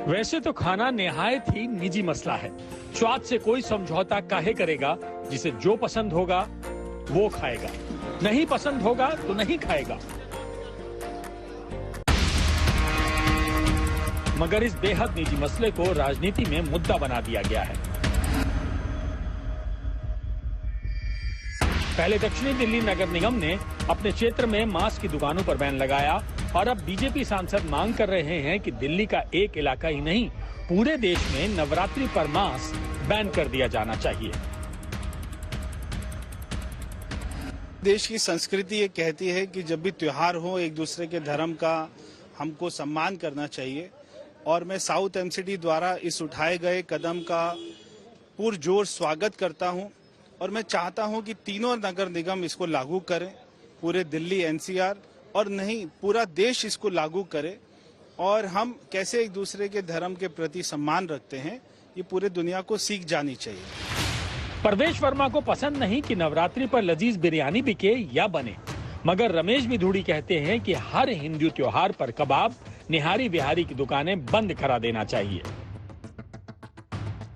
वैसे तो खाना निहायत ही निजी मसला है। स्वाद से कोई समझौता काहे करेगा। जिसे जो पसंद होगा वो खाएगा, नहीं पसंद होगा तो नहीं खाएगा। मगर इस बेहद निजी मसले को राजनीति में मुद्दा बना दिया गया है। पहले दक्षिणी दिल्ली नगर निगम ने अपने क्षेत्र में मांस की दुकानों पर बैन लगाया और अब बीजेपी सांसद मांग कर रहे हैं कि दिल्ली का एक इलाका ही नहीं, पूरे देश में नवरात्रि पर मांस बैन कर दिया जाना चाहिए। देश की संस्कृति ये कहती है कि जब भी त्योहार हो, एक दूसरे के धर्म का हमको सम्मान करना चाहिए और मैं साउथ एमसीडी द्वारा इस उठाए गए कदम का पुरजोर स्वागत करता हूं और मैं चाहता हूं कि तीनों नगर निगम इसको लागू करें, पूरे दिल्ली एनसीआर और नहीं पूरा देश इसको लागू करे और हम कैसे एक दूसरे के धर्म के प्रति सम्मान रखते हैं ये पूरे दुनिया को सीख जानी चाहिए। परवेश वर्मा को पसंद नहीं कि नवरात्रि पर लजीज बिरयानी बिके या बने, मगर रमेश बिधूड़ी कहते हैं कि हर हिंदू त्योहार पर कबाब, निहारी बिहारी की दुकानें बंद करा देना चाहिए।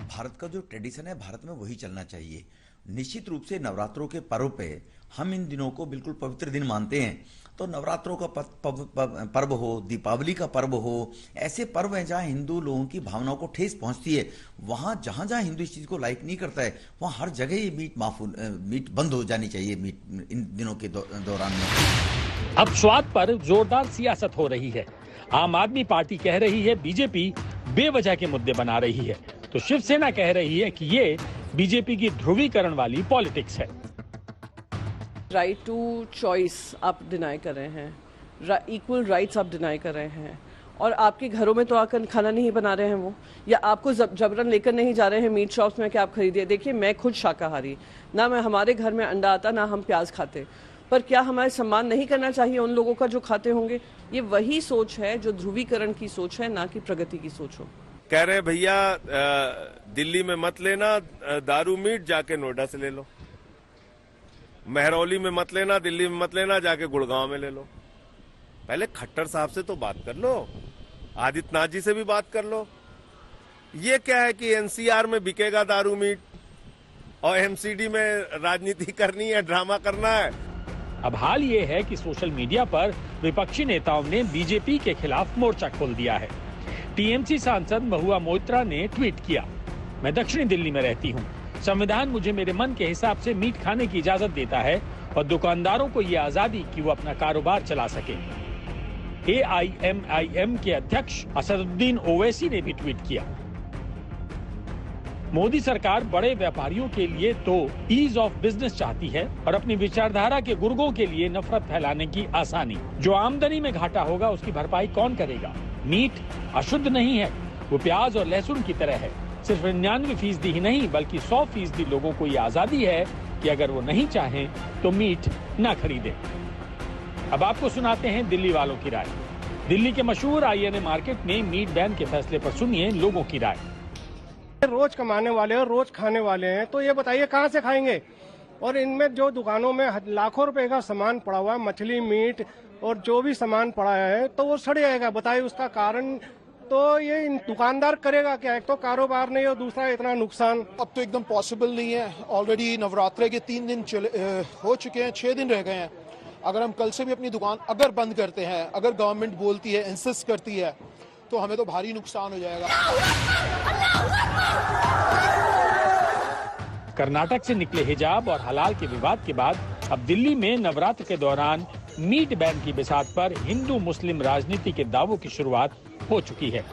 भारत का जो ट्रेडिशन है, भारत में वही चलना चाहिए। निश्चित रूप से नवरात्रों के पर्व पे हम इन दिनों को बिल्कुल पवित्र दिन मानते हैं। तो नवरात्रों का पर्व हो, दीपावली का पर्व हो, ऐसे पर्व हैं जहां हिंदू लोगों की भावनाओं को ठेस पहुंचती है। वहां जहां जहां हिंदू इस चीज को लाइक नहीं करता है, वहां हर जगह ये मीट बंद हो जानी चाहिए मीट इन दिनों के दौरान में। अब स्वाद पर जोरदार सियासत हो रही है। आम आदमी पार्टी कह रही है बीजेपी बेवजह के मुद्दे बना रही है, तो शिवसेना कह रही है कि ये बीजेपी की ध्रुवीकरण वाली पॉलिटिक्स है। राइट टू चॉइस आप डिनाई कर रहे हैं, इक्वल राइट्स आप डिनाई कर रहे हैं और आपके घरों में तो आकर खाना नहीं बना रहे हैं वो, या आपको जबरन लेकर नहीं जा रहे हैं मीट शॉप्स में कि आप खरीदिए। देखिए, मैं खुद शाकाहारी, ना मैं हमारे घर में अंडा आता, ना हम प्याज खाते, पर क्या हमारे सम्मान नहीं करना चाहिए उन लोगों का जो खाते होंगे? ये वही सोच है जो ध्रुवीकरण की सोच है, ना कि प्रगति की सोच हो। कह रहे भैया दिल्ली में मत लेना दारू मीट, जाके नोएडा से ले लो। महरौली में मत लेना, दिल्ली में मत लेना, जाके गुड़गांव में ले लो। पहले खट्टर साहब से तो बात कर लो, आदित्यनाथ जी से भी बात कर लो। ये क्या है कि एनसीआर में बिकेगा दारू मीट और एमसीडी में राजनीति करनी है, ड्रामा करना है। अब हाल ये है कि सोशल मीडिया पर विपक्षी नेताओं ने बीजेपी के खिलाफ मोर्चा खोल दिया है। टीएमसी सांसद महुआ मोइत्रा ने ट्वीट किया, मैं दक्षिणी दिल्ली में रहती हूँ, संविधान मुझे मेरे मन के हिसाब से मीट खाने की इजाजत देता है और दुकानदारों को ये आजादी कि वो अपना कारोबार चला सके। AIMIM के अध्यक्ष असदुद्दीन ओवैसी ने भी ट्वीट किया, मोदी सरकार बड़े व्यापारियों के लिए तो ईज ऑफ बिजनेस चाहती है और अपनी विचारधारा के गुर्गों के लिए नफरत फैलाने की आसानी। जो आमदनी में घाटा होगा उसकी भरपाई कौन करेगा? मीट अशुद्ध नहीं है, वो प्याज और लहसुन की तरह है। सिर्फ 99% ही नहीं बल्कि 100% लोगों को ये आजादी है कि अगर वो नहीं चाहें तो मीट न खरीदें। अब आपको सुनाते हैं दिल्ली वालों की राय। दिल्ली के मशहूर INA मार्केट में मीट बैन के फैसले पर सुनिए लोगों की राय। रोज कमाने वाले और रोज खाने वाले हैं, तो ये बताइए कहाँ से खाएंगे? और इनमें जो दुकानों में लाखों रुपए का सामान पड़ा हुआ है, मछली, मीट और जो भी सामान पड़ा है, तो वो सड़ जाएगा। बताइए उसका कारण तो ये दुकानदार करेगा क्या? एक तो कारोबार नहीं और दूसरा इतना नुकसान। अब तो एकदम पॉसिबल नहीं है। ऑलरेडी नवरात्रे के 3 दिन हो चुके हैं, 6 दिन रह गए हैं। अगर हम कल से भी अपनी दुकान अगर बंद करते हैं, अगर गवर्नमेंट बोलती है, इंसिस्ट करती है, तो हमें तो भारी नुकसान हो जाएगा। कर्नाटक से निकले हिजाब और हलाल के विवाद के बाद अब दिल्ली में नवरात्र के दौरान मीट बैन की बिसात पर हिंदू मुस्लिम राजनीति के दावों की शुरुआत हो चुकी है।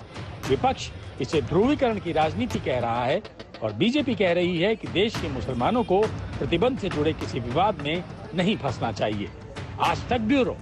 विपक्ष इसे ध्रुवीकरण की राजनीति कह रहा है और बीजेपी कह रही है कि देश के मुसलमानों को प्रतिबंध से जुड़े किसी विवाद में नहीं फंसना चाहिए। आज तक ब्यूरो।